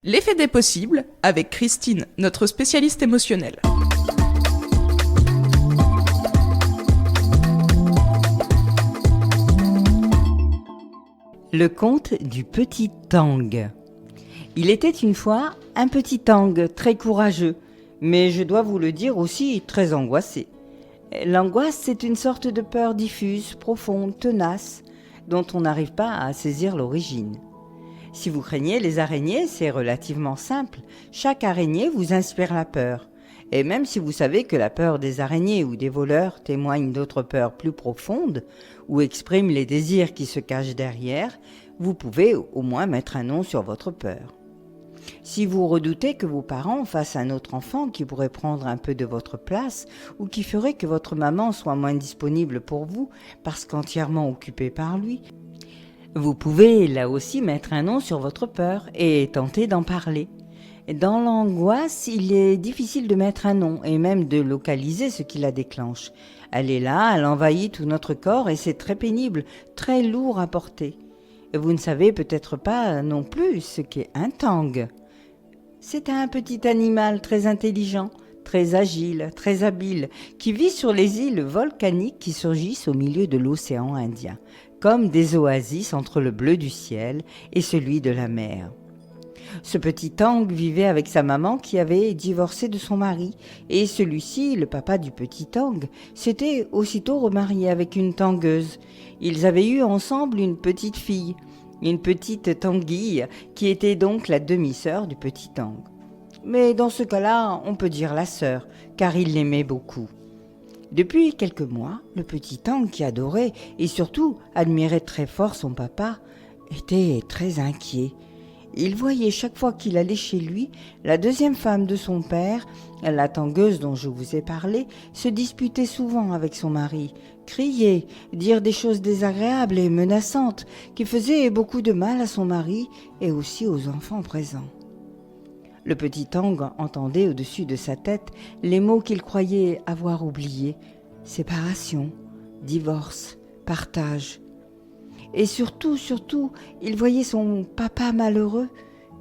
L'effet des possibles avec Christine, notre spécialiste émotionnelle. Le conte du petit Tang. Il était une fois un petit Tang très courageux, mais je dois vous le dire aussi très angoissé. L'angoisse, c'est une sorte de peur diffuse, profonde, tenace, dont on n'arrive pas à saisir l'origine. Si vous craignez les araignées, c'est relativement simple. Chaque araignée vous inspire la peur. Et même si vous savez que la peur des araignées ou des voleurs témoigne d'autres peurs plus profondes ou exprime les désirs qui se cachent derrière, vous pouvez au moins mettre un nom sur votre peur. Si vous redoutez que vos parents fassent un autre enfant qui pourrait prendre un peu de votre place ou qui ferait que votre maman soit moins disponible pour vous parce qu'entièrement occupée par lui, vous pouvez là aussi mettre un nom sur votre peur et tenter d'en parler. Dans l'angoisse, il est difficile de mettre un nom et même de localiser ce qui la déclenche. Elle est là, elle envahit tout notre corps et c'est très pénible, très lourd à porter. Vous ne savez peut-être pas non plus ce qu'est un tang. C'est un petit animal très intelligent, très agile, très habile, qui vit sur les îles volcaniques qui surgissent au milieu de l'océan Indien, comme des oasis entre le bleu du ciel et celui de la mer. Ce petit Tang vivait avec sa maman qui avait divorcé de son mari, et celui-ci, le papa du petit Tang, s'était aussitôt remarié avec une tangueuse. Ils avaient eu ensemble une petite fille, une petite Tanguille, qui était donc la demi-sœur du petit Tang. Mais dans ce cas-là, on peut dire la sœur, car il l'aimait beaucoup. Depuis quelques mois, le petit Tang, qui adorait et surtout admirait très fort son papa, était très inquiet. Il voyait chaque fois qu'il allait chez lui, la deuxième femme de son père, la tangueuse dont je vous ai parlé, se disputer souvent avec son mari, crier, dire des choses désagréables et menaçantes qui faisaient beaucoup de mal à son mari et aussi aux enfants présents. Le petit Tang entendait au-dessus de sa tête les mots qu'il croyait avoir oubliés: séparation, divorce, partage. Et surtout, il voyait son papa malheureux,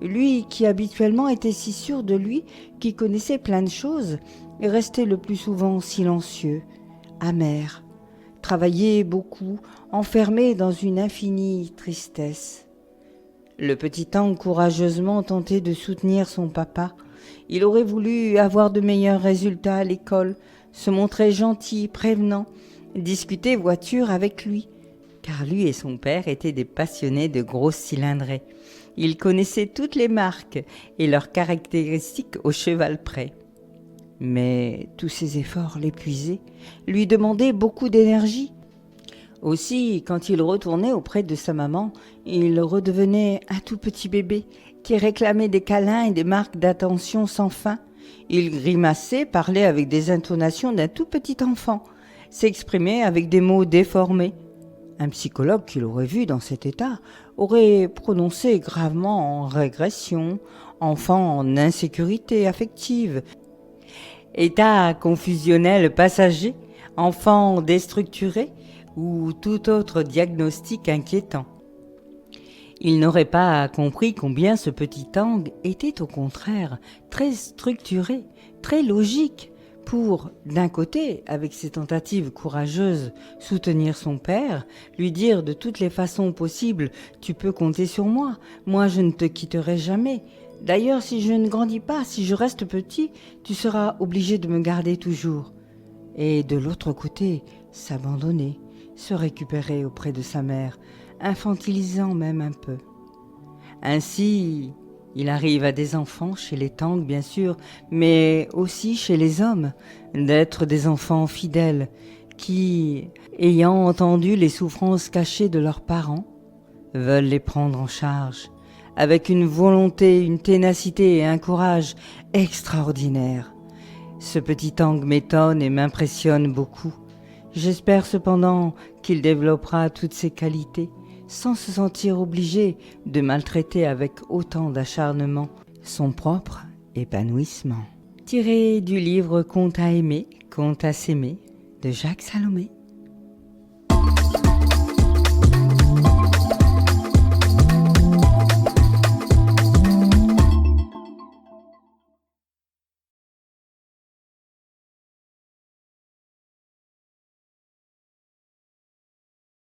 lui qui habituellement était si sûr de lui, qui connaissait plein de choses, et restait le plus souvent silencieux, amer, travaillait beaucoup, enfermé dans une infinie tristesse. Le petit Tang courageusement tentait de soutenir son papa. Il aurait voulu avoir de meilleurs résultats à l'école, se montrer gentil, prévenant, discuter voiture avec lui, car lui et son père étaient des passionnés de grosses cylindrées. Ils connaissaient toutes les marques et leurs caractéristiques au cheval près. Mais tous ces efforts l'épuisaient, lui demandaient beaucoup d'énergie. Aussi, quand il retournait auprès de sa maman, il redevenait un tout petit bébé qui réclamait des câlins et des marques d'attention sans fin. Il grimaçait, parlait avec des intonations d'un tout petit enfant, s'exprimait avec des mots déformés. Un psychologue qui l'aurait vu dans cet état aurait prononcé gravement en régression, enfant en insécurité affective, état confusionnel passager, enfant déstructuré ou tout autre diagnostic inquiétant. Il n'aurait pas compris combien ce petit Tang était au contraire très structuré, très logique, pour, d'un côté, avec ses tentatives courageuses, soutenir son père, lui dire de toutes les façons possibles « Tu peux compter sur moi, moi je ne te quitterai jamais. D'ailleurs, si je ne grandis pas, si je reste petit, tu seras obligé de me garder toujours. » Et de l'autre côté, s'abandonner, se récupérer auprès de sa mère, infantilisant même un peu. Ainsi, il arrive à des enfants, chez les Tang bien sûr, mais aussi chez les hommes, d'être des enfants fidèles qui, ayant entendu les souffrances cachées de leurs parents, veulent les prendre en charge, avec une volonté, une ténacité et un courage extraordinaires. Ce petit Tang m'étonne et m'impressionne beaucoup. J'espère cependant qu'il développera toutes ces qualités sans se sentir obligé de maltraiter avec autant d'acharnement son propre épanouissement. Tiré du livre Conte à aimer, conte à s'aimer de Jacques Salomé.